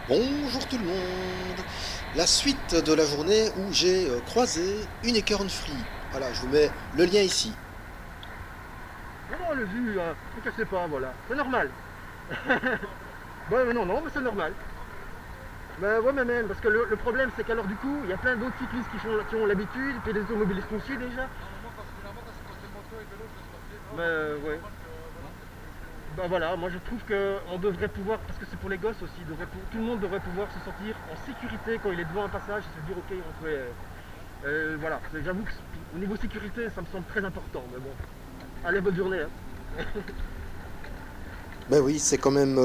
Bonjour tout le monde. La suite de la journée où j'ai croisé une écorne free. Voilà, je vous mets le lien ici. Non, non, le vu, ne cassez pas, voilà. C'est normal. Ouais, mais non, non, mais c'est normal. Ben ouais, mais même, parce que le problème, c'est qu'alors du coup, il y a plein d'autres cyclistes qui ont l'habitude, puis les automobilistes aussi déjà. Ouais. Ben voilà, moi je trouve qu'on devrait pouvoir, parce que c'est pour les gosses aussi, tout le monde devrait pouvoir se sentir en sécurité quand il est devant un passage et se dire ok, on fait. Voilà, j'avoue qu'au niveau sécurité, ça me semble très important, mais bon. Allez, bonne journée. Hein. Ben oui, c'est quand même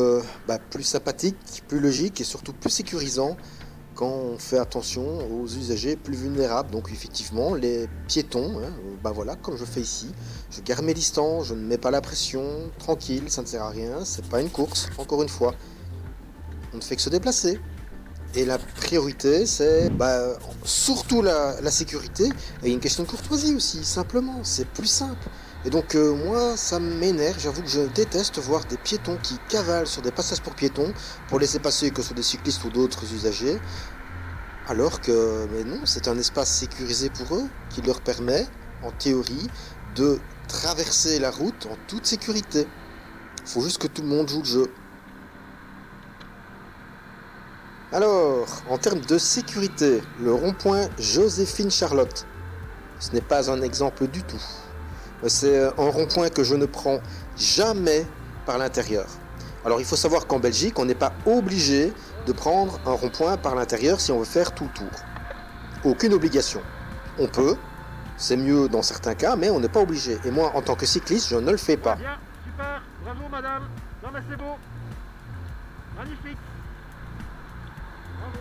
plus sympathique, plus logique et surtout plus sécurisant quand on fait attention aux usagers plus vulnérables. Donc effectivement, les piétons, hein, voilà, comme je fais ici, je garde mes distances, je ne mets pas la pression, tranquille, ça ne sert à rien, c'est pas une course, encore une fois. On ne fait que se déplacer. Et la priorité, c'est surtout la sécurité et une question de courtoisie aussi, simplement, c'est plus simple. Et donc moi, ça m'énerve, j'avoue que je déteste voir des piétons qui cavalent sur des passages pour piétons pour laisser passer que ce soit des cyclistes ou d'autres usagers, alors que mais non, c'est un espace sécurisé pour eux qui leur permet, en théorie, de traverser la route en toute sécurité. Faut juste que tout le monde joue le jeu. Alors, en termes de sécurité, le rond-point Joséphine-Charlotte, ce n'est pas un exemple du tout. C'est un rond-point que je ne prends jamais par l'intérieur. Alors il faut savoir qu'en Belgique, on n'est pas obligé de prendre un rond-point par l'intérieur si on veut faire tout le tour. Aucune obligation. On peut, c'est mieux dans certains cas, mais on n'est pas obligé. Et moi, en tant que cycliste, je ne le fais Ouais, pas. bien, super, bravo madame. Non mais c'est beau, magnifique, bravo.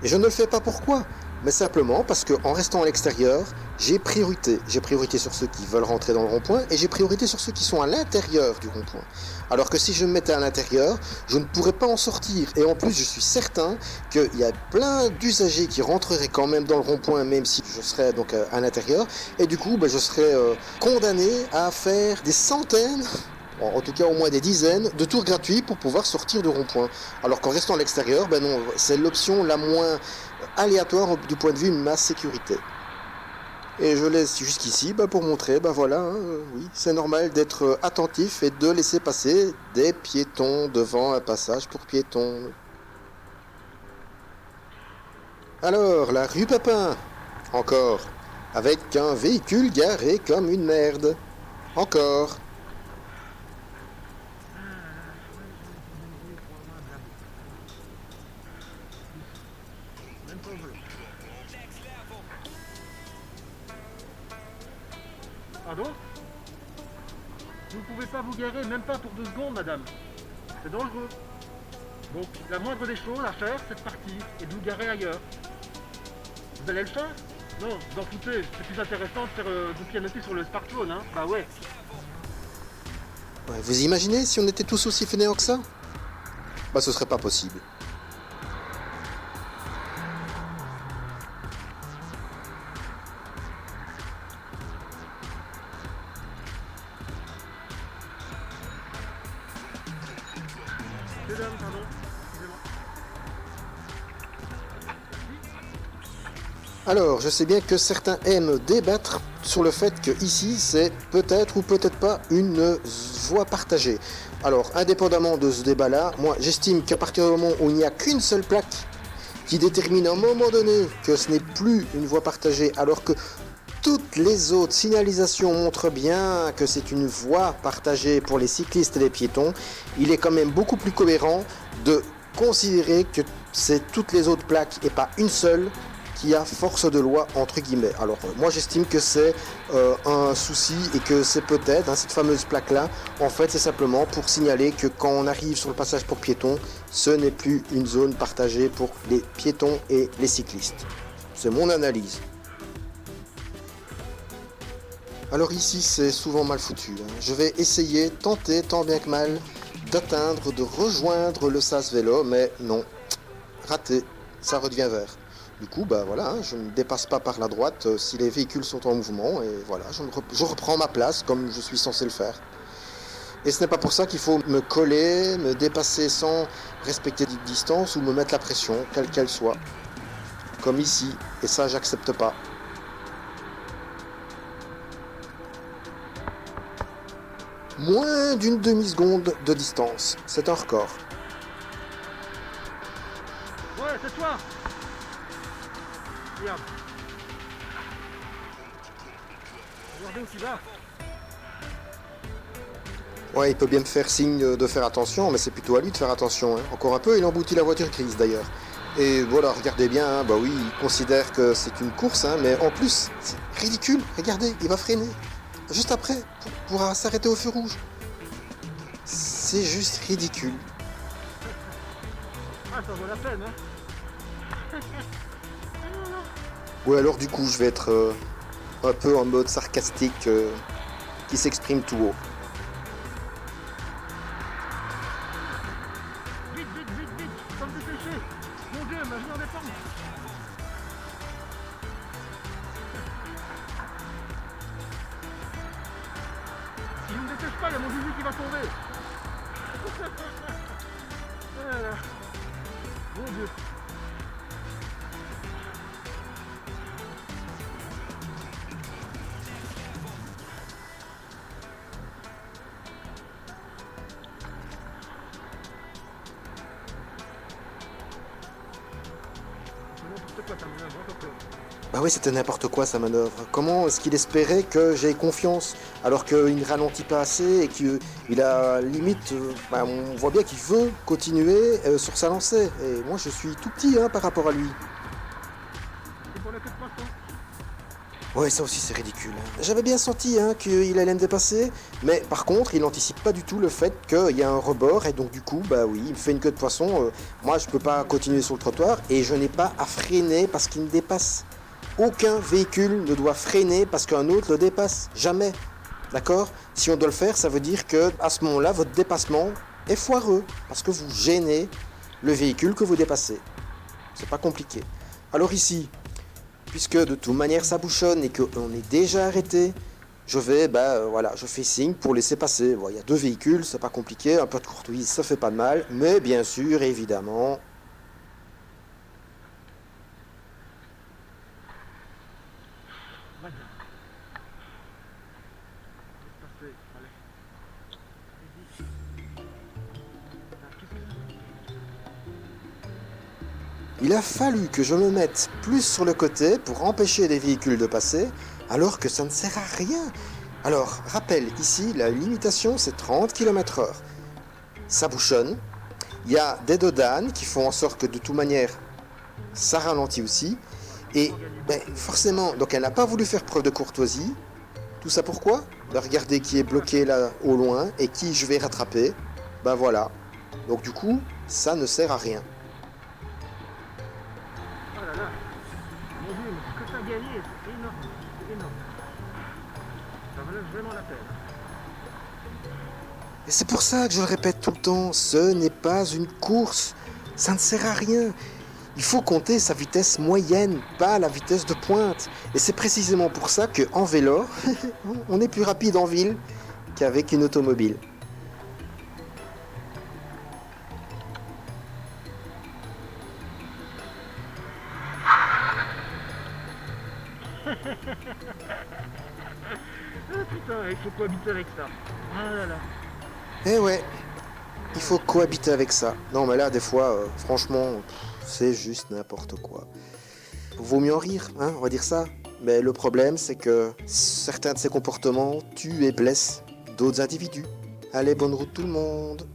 Et je ne le fais pas pourquoi? Mais simplement parce qu'en restant à l'extérieur, j'ai priorité. J'ai priorité sur ceux qui veulent rentrer dans le rond-point et j'ai priorité sur ceux qui sont à l'intérieur du rond-point. Alors que si je me mettais à l'intérieur, je ne pourrais pas en sortir. Et en plus, je suis certain qu'il y a plein d'usagers qui rentreraient quand même dans le rond-point, même si je serais donc à l'intérieur. Et du coup, je serais condamné à faire des centaines, en tout cas au moins des dizaines, de tours gratuits pour pouvoir sortir de rond-point. Alors qu'en restant à l'extérieur, ben non, c'est l'option la moins aléatoire du point de vue de ma sécurité. Et je laisse jusqu'ici pour montrer, voilà, hein, oui, c'est normal d'être attentif et de laisser passer des piétons devant un passage pour piétons. Alors, la rue Papin, encore, avec un véhicule garé comme une merde. Encore. Ah là là, ouais, j'en ai pour 2 € et 3 mois, blabla. Plus, même pas au volant. Pardon? Vous ne pouvez pas vous garer, même pas pour 2 secondes, madame. C'est dangereux. Donc, la moindre des choses à faire, c'est de partir et de vous garer ailleurs. Vous allez le faire? Non, vous en foutez. C'est plus intéressant de faire de pianoter sur le smartphone, hein. Bah ouais. Ouais, vous imaginez si on était tous aussi fainéants que ça? Ce serait pas possible. Monsieur, dame, pardon. Excusez-moi. Merci. Alors, je sais bien que certains aiment débattre sur le fait que ici, c'est peut-être ou peut-être pas une voie partagée. Alors, indépendamment de ce débat-là, moi, j'estime qu'à partir du moment où il n'y a qu'une seule plaque qui détermine à un moment donné que ce n'est plus une voie partagée, alors que toutes les autres signalisations montrent bien que c'est une voie partagée pour les cyclistes et les piétons, il est quand même beaucoup plus cohérent de considérer que c'est toutes les autres plaques et pas une seule qui a force de loi entre guillemets. Alors moi j'estime que c'est un souci et que c'est peut-être cette fameuse plaque là, en fait c'est simplement pour signaler que quand on arrive sur le passage pour piétons, ce n'est plus une zone partagée pour les piétons et les cyclistes. C'est mon analyse. Alors ici c'est souvent mal foutu. Je vais essayer, tenter tant bien que mal, d'atteindre, de rejoindre le sas vélo, mais non, raté, ça redevient vert. Du coup, voilà, je ne dépasse pas par la droite si les véhicules sont en mouvement, et voilà, je reprends ma place comme je suis censé le faire. Et ce n'est pas pour ça qu'il faut me coller, me dépasser sans respecter des distances ou me mettre la pression, quelle qu'elle soit. Comme ici, et ça j'accepte pas. Moins d'une demi-seconde de distance, c'est un record. Ouais, c'est toi. Regarde. Regardez où tu vas. Ouais, il peut bien me faire signe de faire attention, mais c'est plutôt à lui de faire attention. Hein. Encore un peu, il emboutit la voiture grise d'ailleurs. Et voilà, regardez bien, hein, bah oui, il considère que c'est une course, hein, mais en plus, c'est ridicule. Regardez, il va freiner. Juste après, pour s'arrêter au feu rouge. C'est juste ridicule. Ah, ça vaut la peine, hein. Ou alors du coup, je vais être un peu en mode sarcastique qui s'exprime tout haut. Vite, vite, vite, vite. Faut me dépêcher. Mon Dieu, ma vie en dépend. Si je ne me dépêche pas, il y a mon zizi qui va tomber. Voilà. Mon Dieu. C'est n'importe quoi, ça me vient, n'importe quoi. Bah oui, c'était n'importe quoi sa manœuvre. Comment est-ce qu'il espérait que j'ai confiance alors qu'il ne ralentit pas assez et qu'il a limite, bah, on voit bien qu'il veut continuer sur sa lancée. Et moi je suis tout petit hein, par rapport à lui. C'est pour la queue de poisson. Ouais, ça aussi c'est ridicule. J'avais bien senti hein, qu'il allait me dépasser, mais par contre il n'anticipe pas du tout le fait qu'il y a un rebord et donc du coup, bah oui, il me fait une queue de poisson. Moi je peux pas continuer sur le trottoir et je n'ai pas à freiner parce qu'il me dépasse. Aucun véhicule ne doit freiner parce qu'un autre le dépasse. Jamais. D'accord? Si on doit le faire, ça veut dire que à ce moment-là, votre dépassement est foireux parce que vous gênez le véhicule que vous dépassez. C'est pas compliqué. Alors ici, puisque de toute manière ça bouchonne et qu'on est déjà arrêté, je vais, voilà, je fais signe pour laisser passer. Bon, il y a deux véhicules, c'est pas compliqué, un peu de courtoisie, ça fait pas de mal, mais bien sûr, évidemment. Vas-y. Laisse passer, allez. Vas-y. Ah, qu'est-ce que c'est? Il a fallu que je me mette plus sur le côté pour empêcher les véhicules de passer, alors que ça ne sert à rien. Alors, rappel, ici, la limitation c'est 30 km/h. Ça bouchonne. Il y a des dodanes qui font en sorte que de toute manière, ça ralentit aussi. Et forcément, donc elle n'a pas voulu faire preuve de courtoisie. Tout ça pourquoi? Regardez qui est bloqué là au loin et qui je vais rattraper. Ben voilà. Donc du coup, ça ne sert à rien. Oh là là. Mon Dieu, mais ce que t'as gagné, c'est énorme. C'est énorme. Ça valait vraiment la peine. Et c'est pour ça que je le répète tout le temps, ce n'est pas une course. Ça ne sert à rien. Il faut compter sa vitesse moyenne, pas la vitesse de pointe. Et c'est précisément pour ça qu'en vélo, on est plus rapide en ville qu'avec une automobile. Ah putain, il faut cohabiter avec ça. Ah là là. Eh ouais, il faut cohabiter avec ça. Non mais là, des fois, franchement, c'est juste n'importe quoi. Vaut mieux en rire, hein, on va dire ça. Mais le problème, c'est que certains de ces comportements tuent et blessent d'autres individus. Allez, bonne route tout le monde.